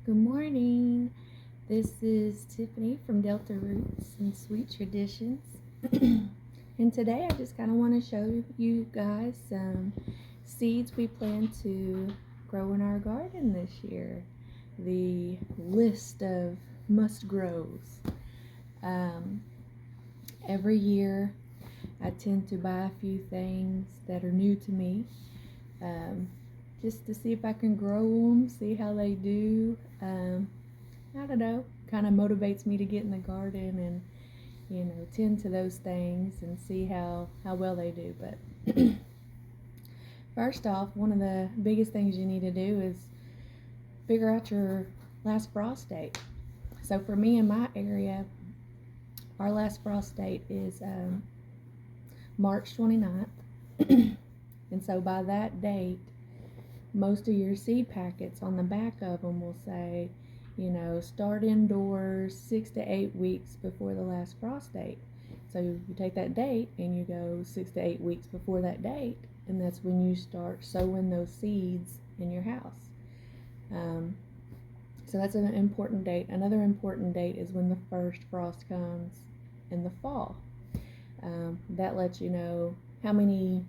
Good morning. This is Tiffany from Delta Roots and Sweet Traditions. And today I just kind of want to show you guys some seeds we plan to grow in our garden this year. The list of must grows. Every year I tend to buy a few things that are new to me. Just to see if I can grow them, see how they do. I don't know, kind of motivates me to get in the garden and tend to those things and see how well they do. But first off, one of the biggest things you need to do is figure out your last frost date. So for me in my area, our last frost date is March 29th. And so by that date, most of your seed packets on the back of them will say, start indoors 6 to 8 weeks before the last frost date. So you take that date and you go 6 to 8 weeks before that date, and that's when you start sowing those seeds in your house. So that's an important date. Another important date is when the first frost comes in the fall. That lets you know how many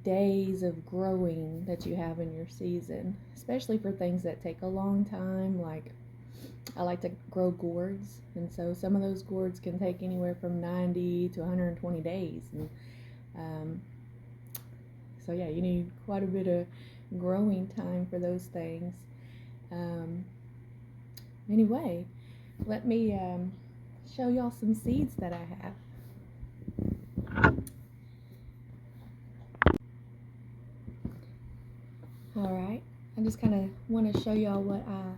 days of growing that you have in your season, especially for things that take a long time. Like I like to grow gourds, and so some of those gourds can take anywhere from 90 to 120 days. And so yeah, you need quite a bit of growing time for those things. Anyway, let me show y'all some seeds that I have. Alright, I just kind of want to show y'all what I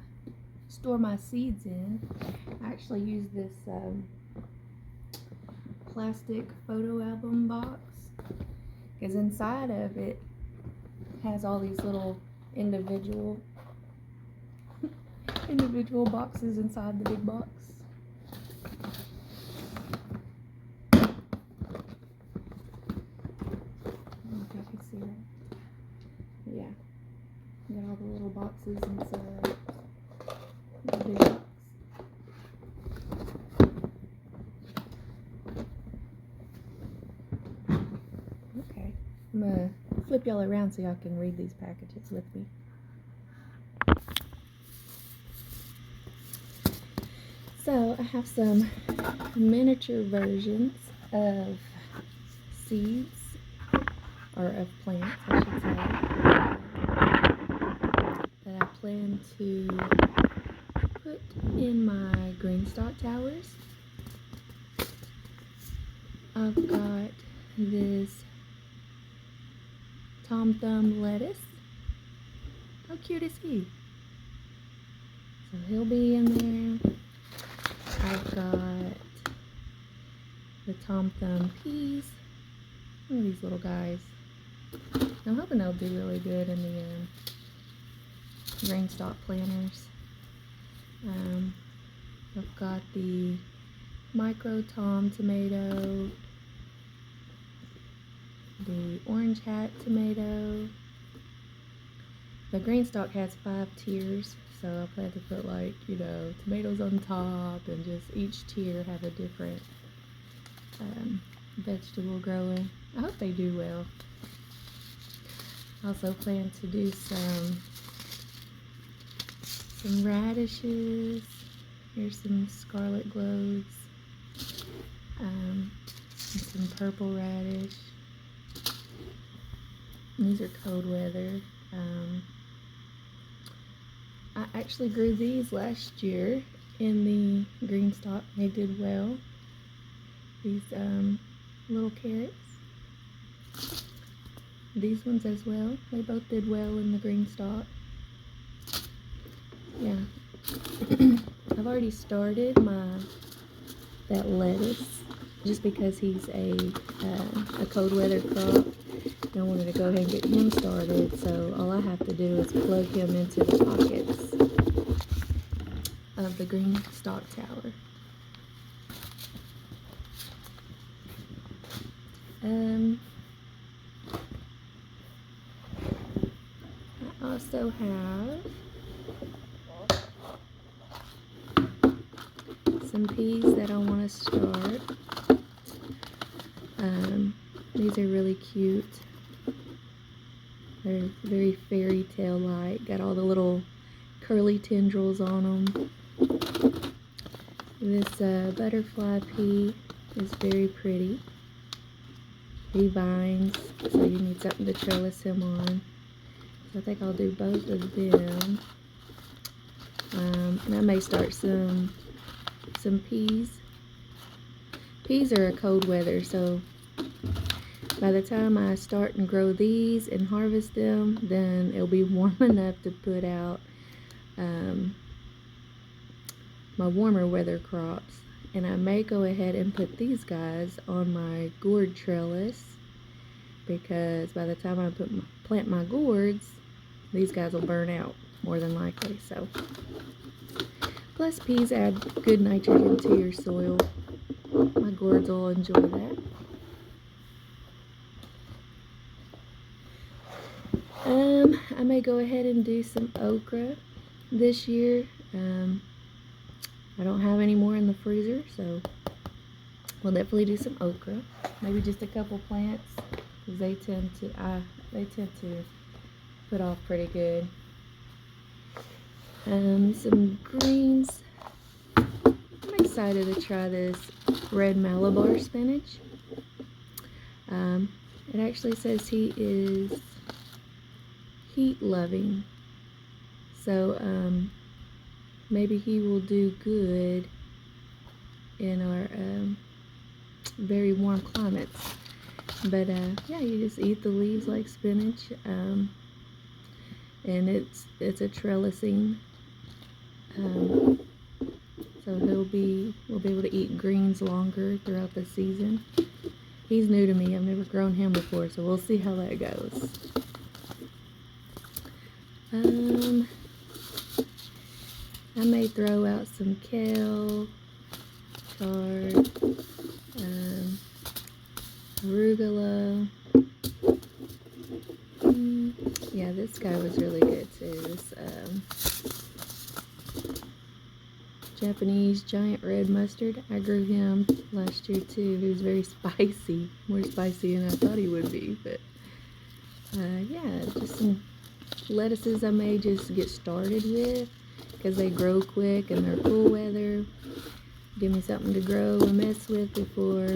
store my seeds in. I actually use this plastic photo album box, because inside of it has all these little individual boxes inside the big box. I don't know if you can see that. Yeah. Got all the little boxes inside the big box. Okay, I'm gonna flip y'all around so y'all can read these packages with me. So I have some miniature versions of seeds, or of plants, I should say, that I plan to put in my green stalk towers. I've got this Tom Thumb lettuce. How cute is he? So he'll be in there. I've got the Tom Thumb peas. Look at these little guys. I'm hoping they'll do really good in the green stalk planters. I've got the micro Tom tomato, the orange hat tomato. The green stalk has 5 tiers, so I plan to put tomatoes on top, and just each tier have a different vegetable growing. I hope they do well. Also plan to do some radishes. Here's some scarlet cloves, and some purple radish. These are cold weather. I actually grew these last year in the green stock. They did well. These little carrots. These ones as well. They both did well in the green stock. Yeah. I've already started that lettuce just because he's a cold weather crop. I wanted to go ahead and get him started, so all I have to do is plug him into the pockets of the green stock tower. I also have some peas that I want to start. These are really cute. They're very fairy tale like. Got all the little curly tendrils on them. This butterfly pea is very pretty. He vines, so you need something to trellis him on. So I think I'll do both of them. And I may start some peas. Peas are a cold weather, so by the time I start and grow these and harvest them, then it'll be warm enough to put out my warmer weather crops. And I may go ahead and put these guys on my gourd trellis, because by the time I plant my gourds, these guys will burn out more than likely. So, plus peas add good nitrogen to your soil. My gourds will enjoy that. I may go ahead and do some okra this year. I don't have any more in the freezer, so we'll definitely do some okra. Maybe just a couple plants, because they tend to put off pretty good. Some greens. I'm excited to try this red Malabar spinach. It actually says he is heat loving, so maybe he will do good in our very warm climates. But yeah, you just eat the leaves like spinach, and it's a trellising, so we'll be able to eat greens longer throughout the season. He's new to me. I've never grown him before, so we'll see how that goes. I may throw out some kale, chard, arugula. Yeah, this guy was really good too. This Japanese giant red mustard. I grew him last year too. He was very spicy, more spicy than I thought he would be. But yeah, just some lettuces I may just get started with, because they grow quick and they're cool weather. Give me something to grow and mess with before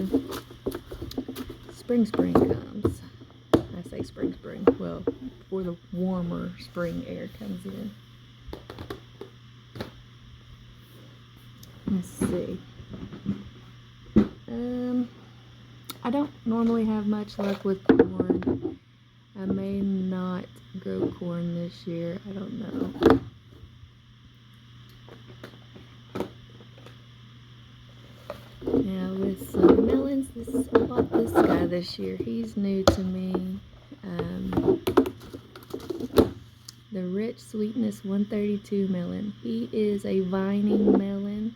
spring comes. I say spring. Well, before the warmer spring air comes in. Let's see. I don't normally have much luck with corn. I may not grow corn this year. I don't know. Now with some melons, I bought this guy this year. He's new to me. The Rich Sweetness 132 melon. He is a vining melon.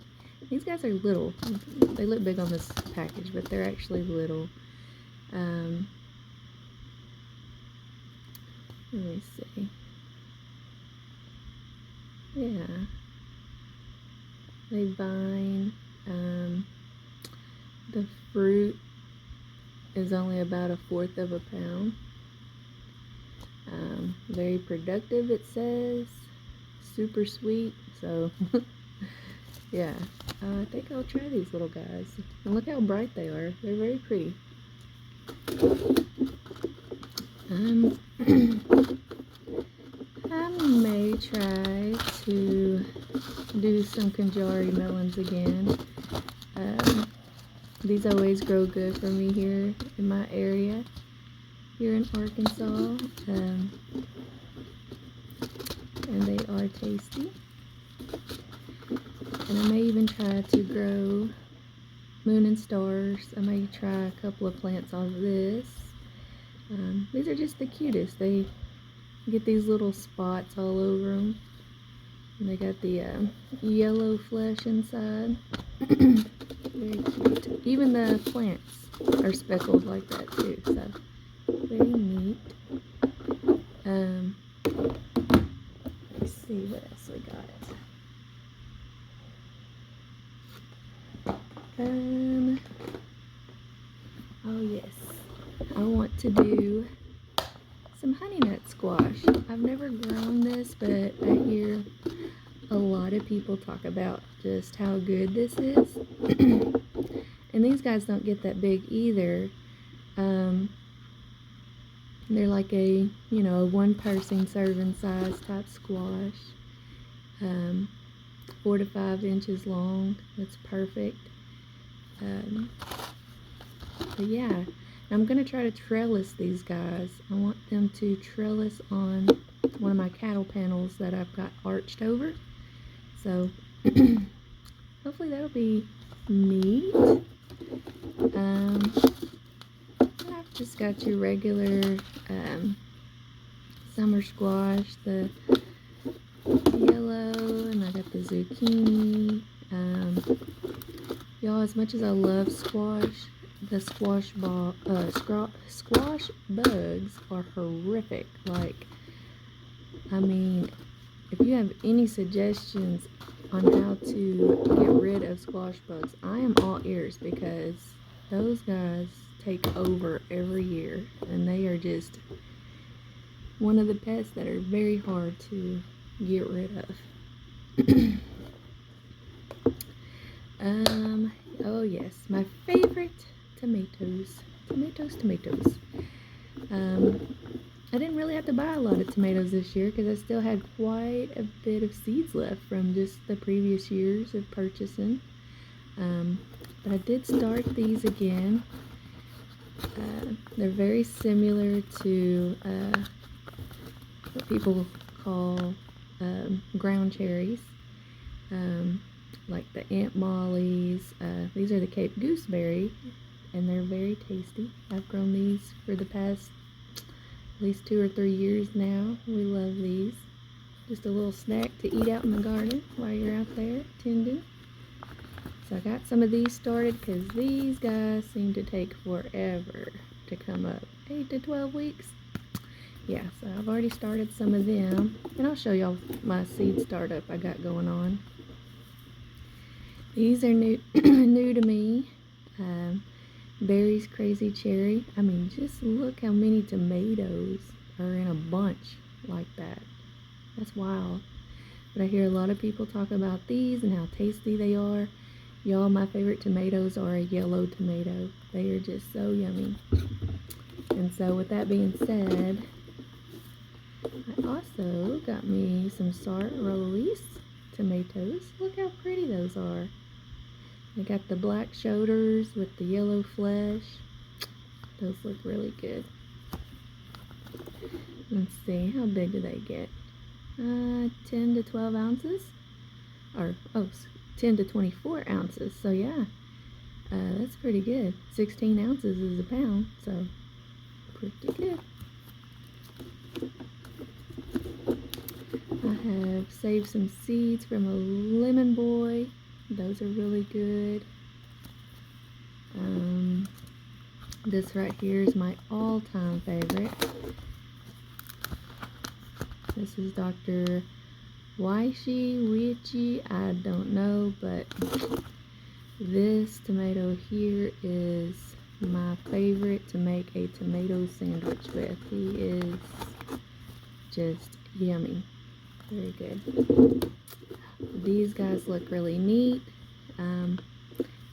These guys are little. They look big on this package, but they're actually little. Let me see. Yeah. They vine. The fruit is only about 1/4 of a pound. Very productive, it says. Super sweet. So, yeah. I think I'll try these little guys. And look how bright they are. They're very pretty. I may try to do some Conjari melons again. These always grow good for me here in my area, here in Arkansas, and they are tasty. And I may even try to grow moon and stars. I may try a couple of plants off this. These are just the cutest. They get these little spots all over them. And they got the yellow flesh inside. Very cute. Even the plants are speckled like that too, so very neat. Let's see what else we got. Oh yes, I want to do some honey nut squash. I've never grown this, but I hear a lot of people talk about just how good this is. And these guys don't get that big either. They're like a, a one-person serving size type squash. 4 to 5 inches long. That's perfect. But yeah, I'm going to try to trellis these guys. I want them to trellis on one of my cattle panels that I've got arched over. So, hopefully that'll be neat. I've just got your regular summer squash, the yellow, and I got the zucchini. Y'all, as much as I love squash, the squash bugs are horrific. Like, I mean, if you have any suggestions on how to get rid of squash bugs, I am all ears, because those guys take over every year, and they are just one of the pests that are very hard to get rid of. Oh yes, my favorite, tomatoes. Tomatoes. I didn't really have to buy a lot of tomatoes this year because I still had quite a bit of seeds left from just the previous years of purchasing. But I did start these again. They're very similar to what people call ground cherries, like the Aunt Molly's. These are the Cape Gooseberry, and they're very tasty. I've grown these for the past at least 2 or 3 years now. We love these. Just a little snack to eat out in the garden while you're out there tending. So I got some of these started because these guys seem to take forever to come up. 8 to 12 weeks. Yeah, so I've already started some of them. And I'll show y'all my seed startup I got going on. These are new to me. Berry's Crazy Cherry. I mean, just look how many tomatoes are in a bunch like that. That's wild. But I hear a lot of people talk about these and how tasty they are. Y'all, my favorite tomatoes are a yellow tomato. They are just so yummy. And so with that being said, I also got me some Sartreuse tomatoes. Look how pretty those are. They got the black shoulders with the yellow flesh. Those look really good. Let's see, how big do they get? 10 to 12 ounces? Or, 10 to 24 ounces. So yeah, that's pretty good. 16 ounces is a pound, so pretty good. I have saved some seeds from a lemon boy. Those are really good. This right here is my all-time favorite. This is Dr. Waichi, I don't know, but this tomato here is my favorite to make a tomato sandwich with. He is just yummy. Very good. These guys look really neat.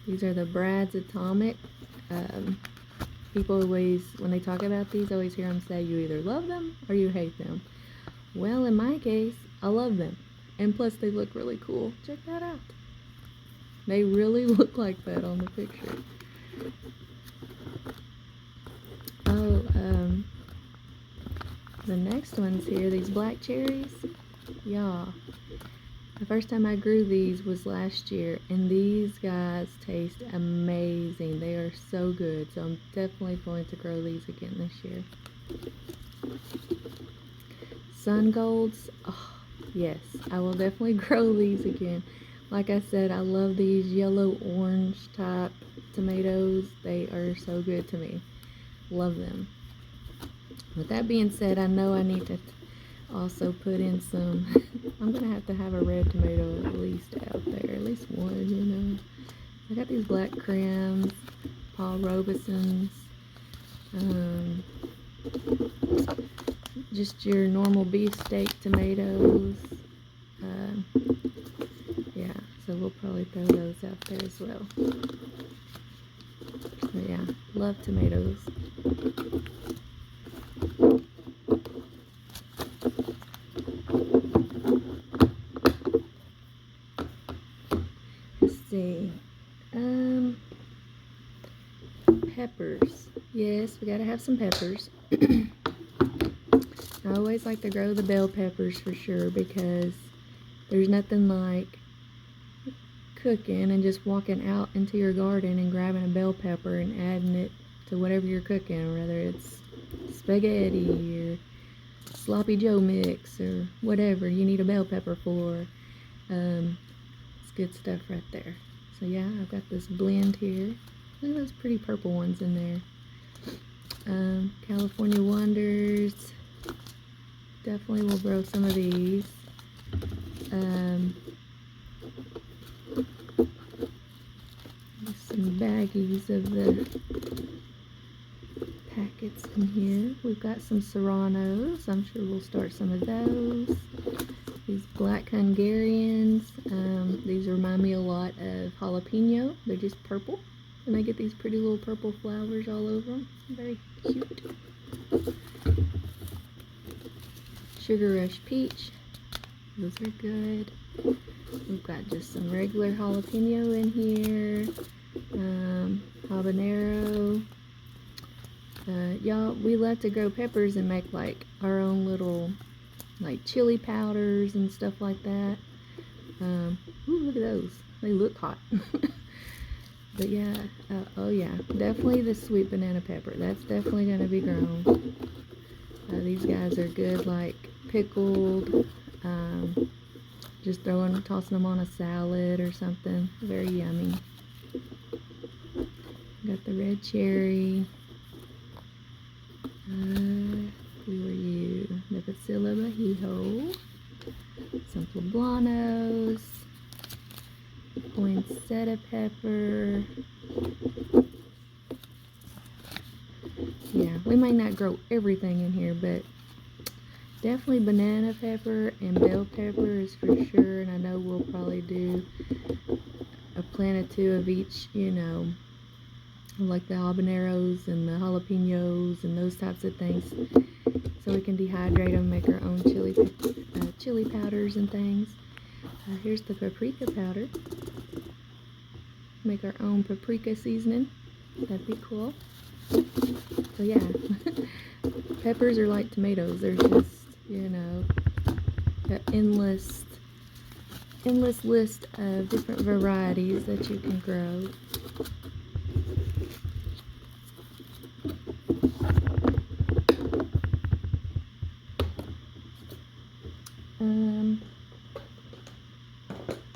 These are the Brad's Atomic. People always, when they talk about these, always hear them say you either love them or you hate them. Well, in my case, I love them. And plus, they look really cool. Check that out. They really look like that on the picture. Oh, the next ones here, these black cherries. Yeah. The first time I grew these was last year, and these guys taste amazing. They are so good, so I'm definitely going to grow these again this year. Sun Golds, oh, yes, I will definitely grow these again. Like I said, I love these yellow-orange type tomatoes. They are so good to me. Love them. With that being said, I know I need to also put in some, I'm going to have a red tomato at least out there, at least one, you know. I got these black crayons, Paul Robeson's, just your normal beefsteak tomatoes. Yeah, so we'll probably throw those out there as well. But yeah, love tomatoes. Let's see. Peppers. Yes, we gotta have some peppers. I always like to grow the bell peppers for sure, because there's nothing like cooking and just walking out into your garden and grabbing a bell pepper and adding it to whatever you're cooking, whether it's spaghetti or sloppy joe mix or whatever you need a bell pepper for. It's good stuff right there. So yeah, I've got this blend here. Look at those pretty purple ones in there. California Wonders. Definitely will grow some of these. Some baggies of the packets in here. We've got some Serranos. I'm sure we'll start some of those. These black Hungarians. These remind me a lot of jalapeno. They're just purple, and they get these pretty little purple flowers all over them. Very cute. Sugar Rush Peach. Those are good. We've got just some regular jalapeno in here. Habanero. Y'all, we love to grow peppers and make like our own little like chili powders and stuff like that. Ooh, look at those. They look hot. But yeah, oh yeah, definitely the sweet banana pepper. That's definitely going to be grown. These guys are good, like pickled. Just tossing them on a salad or something. Very yummy. Got the red cherry. Who are you? The Bacilla Bajijo. Some poblanos. Poinsettia pepper. Yeah, we might not grow everything in here, but definitely banana pepper and bell pepper is for sure. And I know we'll probably do a plant or two of each, you know, like the habaneros and the jalapenos and those types of things, so we can dehydrate them, make our own chili powders and things. Here's the paprika powder. Make our own paprika seasoning. That'd be cool. So yeah, peppers are like tomatoes. They're just, you know, an endless list of different varieties that you can grow.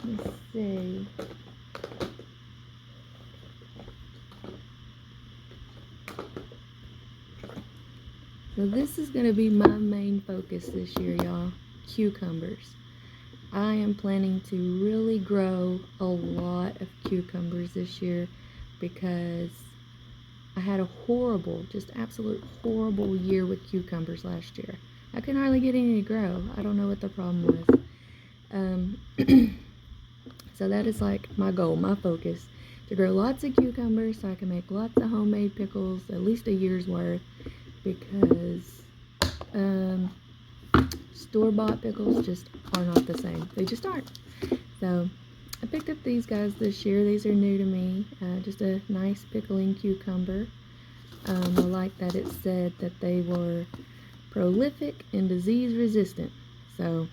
Let's see. So this is going to be my main focus this year, y'all. Cucumbers. I am planning to really grow a lot of cucumbers this year, because I had a horrible, just absolute horrible year with cucumbers last year. I couldn't hardly get any to grow. I don't know what the problem was. So that is like my goal, my focus, to grow lots of cucumbers so I can make lots of homemade pickles, at least a year's worth, because store-bought pickles just are not the same. They just aren't. So I picked up these guys this year. These are new to me. Just a nice pickling cucumber. I like that it said that they were prolific and disease resistant. So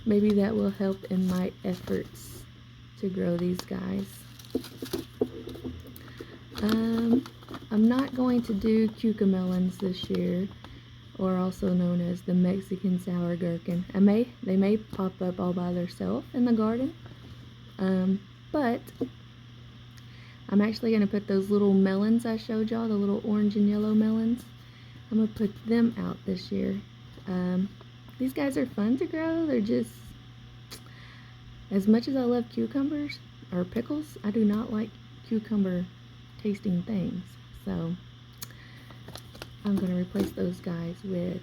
maybe that will help in my efforts to grow these guys. I'm not going to do cucamelons this year, or also known as the Mexican sour gherkin. They may pop up all by themselves in the garden, but I'm actually going to put those little melons I showed y'all, the little orange and yellow melons, I'm going to put them out this year. These guys are fun to grow. They're just, as much as I love cucumbers or pickles, I do not like cucumber tasting things. So I'm going to replace those guys with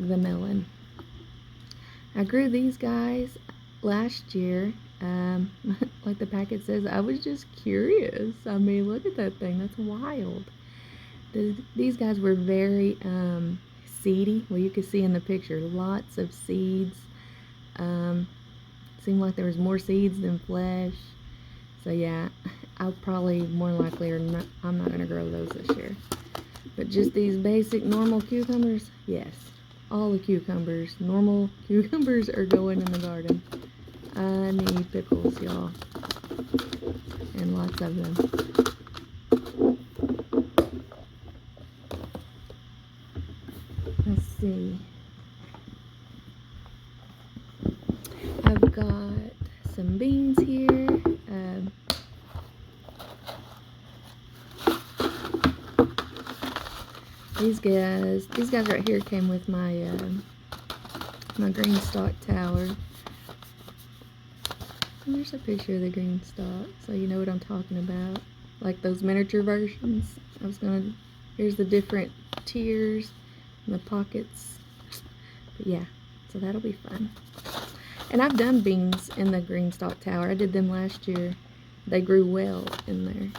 the melon. I grew these guys last year. Like the packet says, I was just curious. I mean, look at that thing. That's wild. These guys were very seedy. Well, you can see in the picture, lots of seeds. Seemed like there was more seeds than flesh. So yeah, I'll probably more likely I'm not going to grow those this year. But just these basic normal cucumbers, yes. All the cucumbers, normal cucumbers are going in the garden. I need pickles, y'all. And lots of them. Let's see. I've got some beans here. These guys right here came with my my green stalk tower. And there's a picture of the green stalk, so you know what I'm talking about. Like those miniature versions. Here's the different tiers and the pockets. But yeah, so that'll be fun. And I've done beans in the green stalk tower. I did them last year. They grew well in there.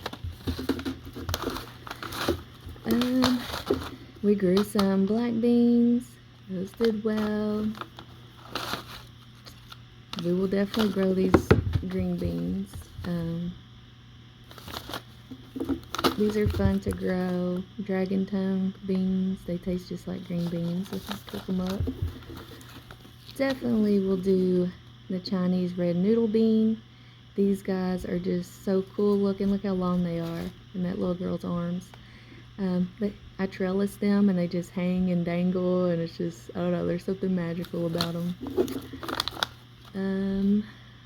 We grew some black beans. Those did well. We will definitely grow these green beans. These are fun to grow. Dragon tongue beans. They taste just like green beans if I cook them up. Definitely will do the Chinese red noodle bean. These guys are just so cool looking. Look how long they are in that little girl's arms. But I trellis them and they just hang and dangle, and it's just, I don't know, there's something magical about them.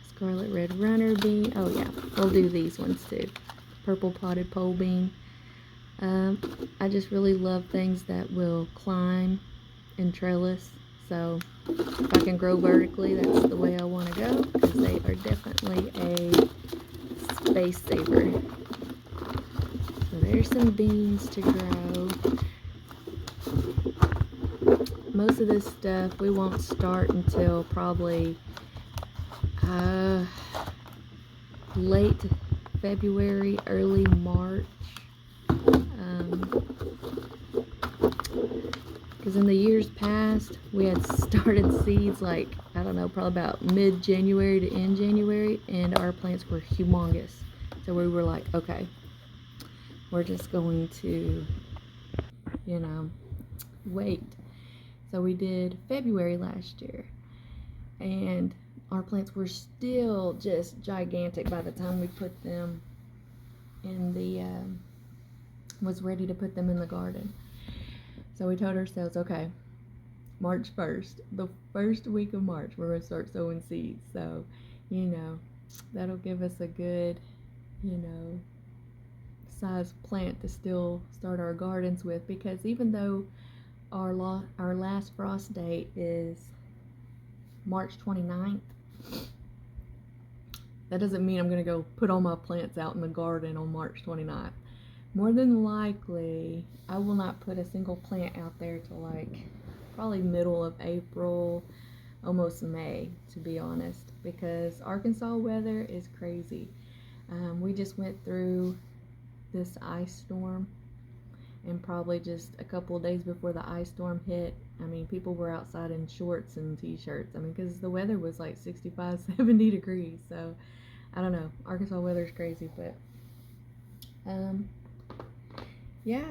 Scarlet red runner bean. Oh yeah, we'll do these ones too. Purple potted pole bean. I just really love things that will climb and trellis. So if I can grow vertically, that's the way I want to go, because they are definitely a space saver. So there's some beans to grow. Most of this stuff we won't start until probably late February, early March. Because in the years past, we had started seeds like, I don't know, probably about mid-January to end January, and our plants were humongous. So we were like, okay, we're just going to, you know, wait. So we did February last year, and our plants were still just gigantic by the time we put them in the, was ready to put them in the garden. So we told ourselves, okay, March 1st, the first week of March, we're going to start sowing seeds. So, you know, that'll give us a good, you know, size plant to still start our gardens with, because even though our last frost date is March 29th, that doesn't mean I'm going to go put all my plants out in the garden on March 29th. more than likely, I will not put a single plant out there till like probably middle of April, almost May, to be honest, because Arkansas weather is crazy. We just went through this ice storm, and probably just a couple of days before the ice storm hit, I mean, people were outside in shorts and t-shirts. I mean, because the weather was like 65, 70 degrees. So, I don't know. Arkansas weather is crazy, but yeah,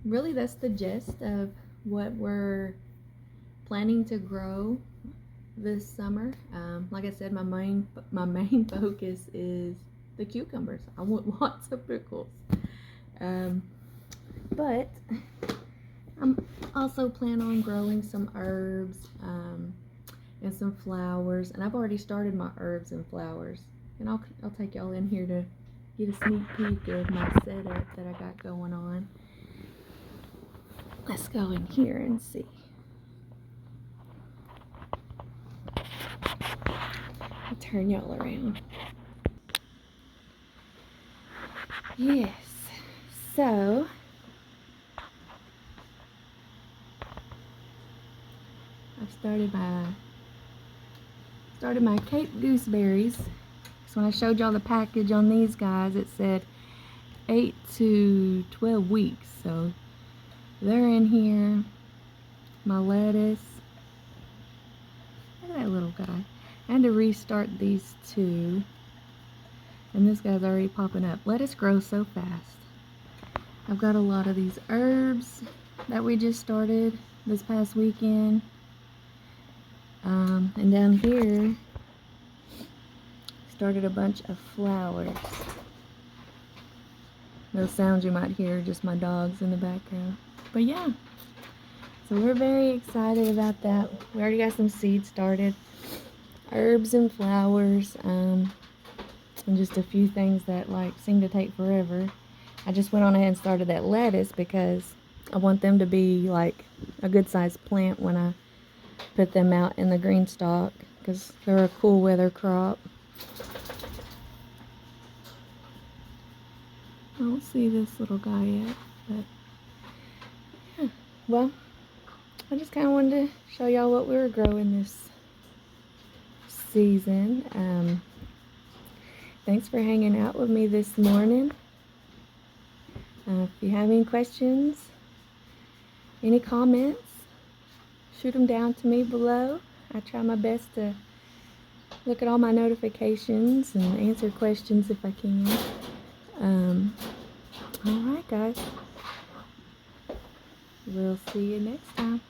really that's the gist of what we're planning to grow this summer. Like I said, my main focus is the cucumbers. I want lots of pickles. But I'm also plan on growing some herbs and some flowers, and I've already started my herbs and flowers, and I'll take y'all in here to get a sneak peek of my setup that I got going on. Let's go in here and see. I'll turn y'all around. Yes, so I've started my Cape gooseberries. So when I showed y'all the package on these guys, it said 8 to 12 weeks. So they're in here. My lettuce. Look at that little guy. I had to restart these two. And this guy's already popping up. Lettuce grows so fast. I've got a lot of these herbs that we just started this past weekend. And down here, started a bunch of flowers. Those sounds you might hear, just my dogs in the background. But yeah, so we're very excited about that. We already got some seeds started. Herbs and flowers, and just a few things that like seem to take forever. I just went on ahead and started that lettuce because I want them to be like a good sized plant when I put them out in the green stalk, because they're a cool weather crop. I don't see this little guy yet, but yeah. Well, I just kind of wanted to show y'all what we were growing this season. Thanks for hanging out with me this morning. If you have any questions, any comments, shoot them down to me below. I try my best to look at all my notifications and answer questions if I can. Alright guys, we'll see you next time.